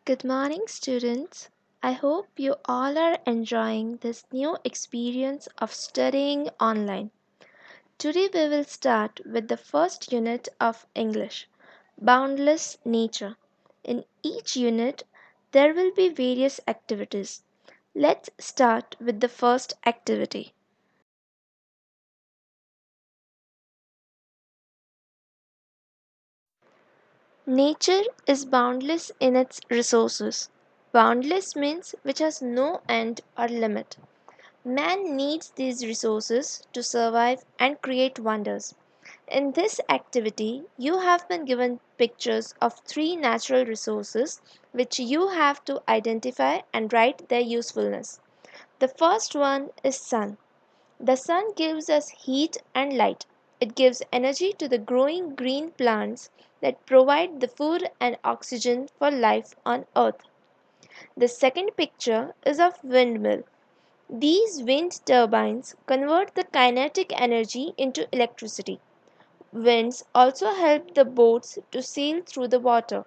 Good morning, students. I hope you all are enjoying this new experience of studying online. Today, we will start with the first unit of English, Boundless Nature. In each unit, there will be various activities. Let's start with the first activity. Nature is boundless in its resources. Boundless means which has no end or limit. Man needs these resources to survive and create wonders. In this activity, you have been given pictures of three natural resources which you have to identify and write their usefulness. The first one is sun. The sun gives us heat and light. It gives energy to the growing green plants that provide the food and oxygen for life on earth. The second picture is of windmill. These wind turbines convert the kinetic energy into electricity. Winds also help the boats to sail through the water.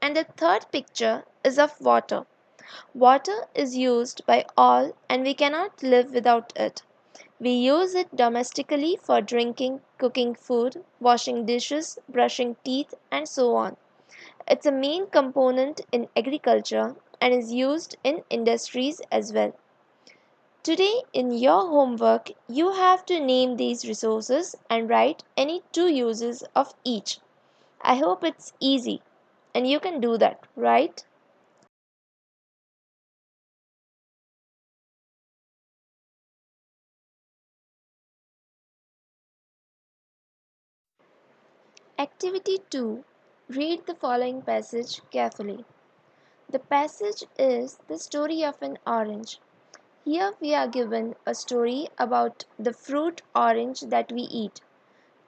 And the third picture is of water. Water is used by all and we cannot live without it. We use it domestically for drinking, cooking food, washing dishes, brushing teeth, and so on. It's a main component in agriculture and is used in industries as well. Today, in your homework, you have to name these resources and write any two uses of each. I hope it's easy and you can do that, right? Activity 2. Read the following passage carefully. The passage is the story of an orange. Here we are given a story about the fruit orange that we eat.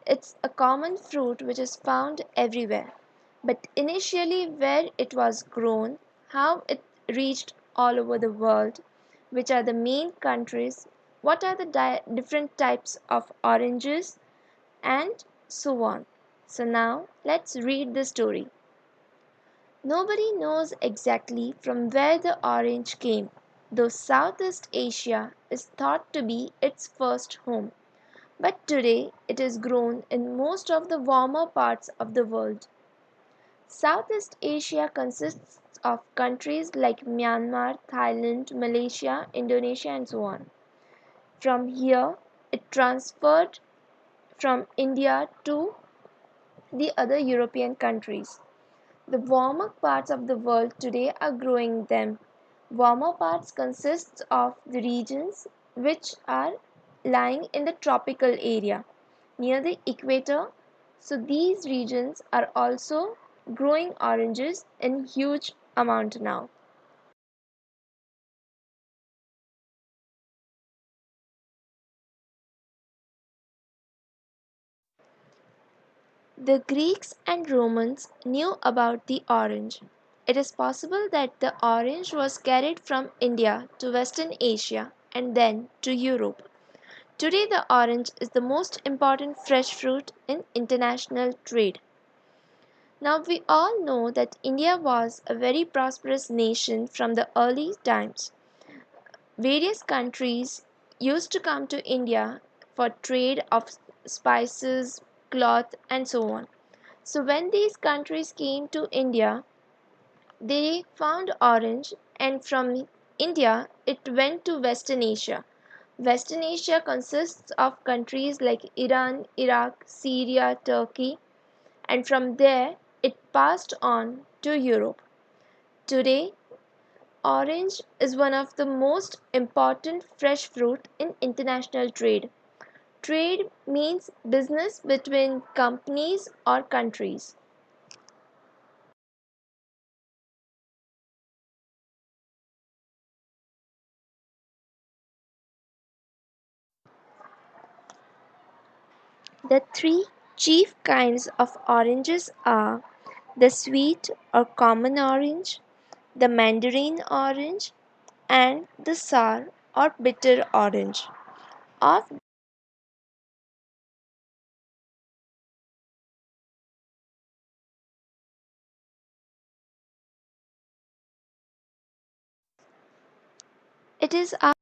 It's a common fruit which is found everywhere. But initially, where it was grown, how it reached all over the world, which are the main countries, what are the different types of oranges, and so on. So, now let's read the story. Nobody knows exactly from where the orange came, though Southeast Asia is thought to be its first home. But today it is grown in most of the warmer parts of the world. Southeast Asia consists of countries like Myanmar, Thailand, Malaysia, Indonesia, and so on. From here, it transferred from India to the other European countries. The warmer parts of the world today are growing them. Warmer parts consist of the regions which are lying in the tropical area near the equator. So these regions are also growing oranges in huge amount now. The Greeks and Romans knew about the orange. It is possible that the orange was carried from India to Western Asia and then to Europe. Today, the orange is the most important fresh fruit in international trade. Now, we all know that India was a very prosperous nation from the early times. Various countries used to come to India for trade of spices, cloth, and so on. So, when these countries came to India, they found orange, and from India it went to Western Asia. Western Asia consists of countries like Iran, Iraq, Syria, Turkey, and from there it passed on to Europe. Today, orange is one of the most important fresh fruit in international trade. Trade means business between companies or countries. The three chief kinds of oranges are the sweet or common orange, the mandarin orange, and the sour or bitter orange. Of It is our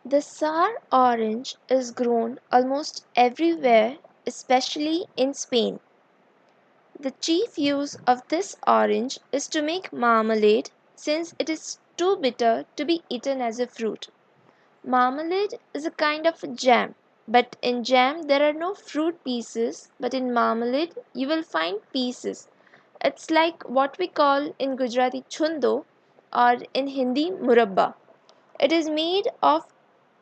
The sour orange is grown almost everywhere, especially in Spain. The chief use of this orange is to make marmalade since it is too bitter to be eaten as a fruit. Marmalade is a kind of jam, but in jam there are no fruit pieces, but in marmalade you will find pieces. It's like what we call in Gujarati chundo or in Hindi murabba. It is made of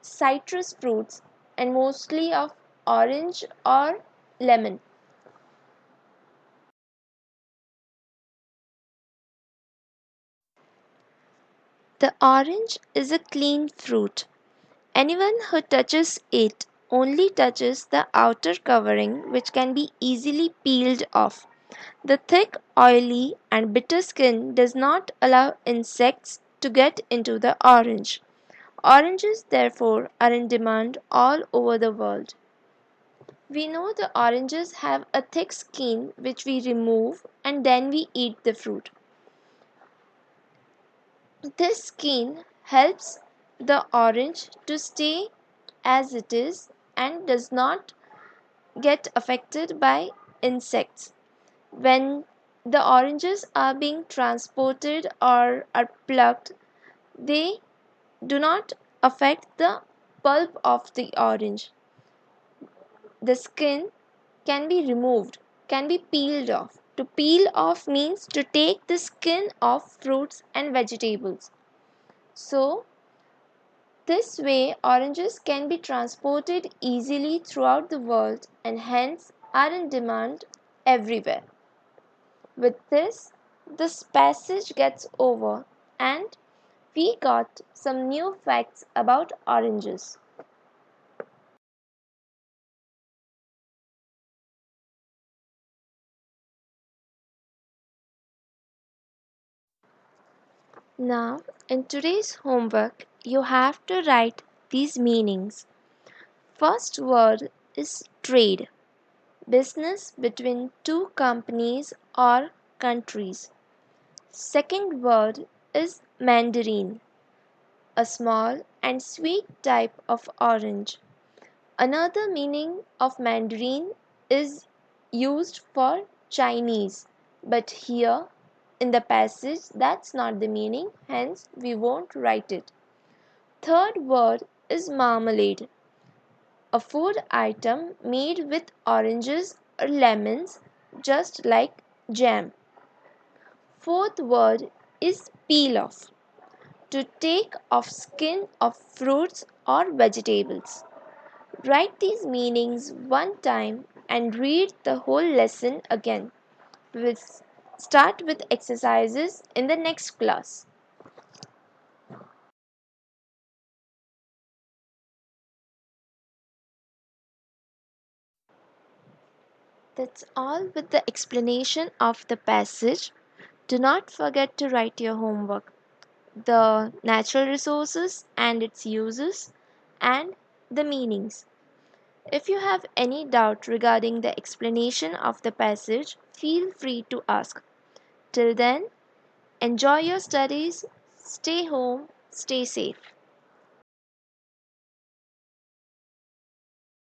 citrus fruits and mostly of orange or lemon. The orange is a clean fruit. Anyone who touches it only touches the outer covering, which can be easily peeled off. The thick, oily, and bitter skin does not allow insects to get into the orange. Oranges, therefore, are in demand all over the world. We know the oranges have a thick skin which we remove and then we eat the fruit. This skin helps the orange to stay as it is and does not get affected by insects. When the oranges are being transported or are plucked, they do not affect the pulp of the orange. The skin can be removed, can be peeled off. To peel off means to take the skin off fruits and vegetables. So, this way, oranges can be transported easily throughout the world and hence are in demand everywhere. With this, this passage gets over and we got some new facts about oranges. Now, in today's homework, you have to write these meanings. First word is trade, business between two companies or countries. Second word is mandarin, a small and sweet type of orange. Another meaning of mandarin is used for Chinese, but here in the passage that's not the meaning, hence we won't write it. Third word is marmalade, a food item made with oranges or lemons, just like jam. Fourth word is peel off, to take off skin of fruits or vegetables. Write these meanings one time and read the whole lesson again. We will start with exercises in the next class. That's all with the explanation of the passage. Do not forget to write your homework, the natural resources and its uses, and the meanings. If you have any doubt regarding the explanation of the passage, feel free to ask. Till then, enjoy your studies, stay home, stay safe.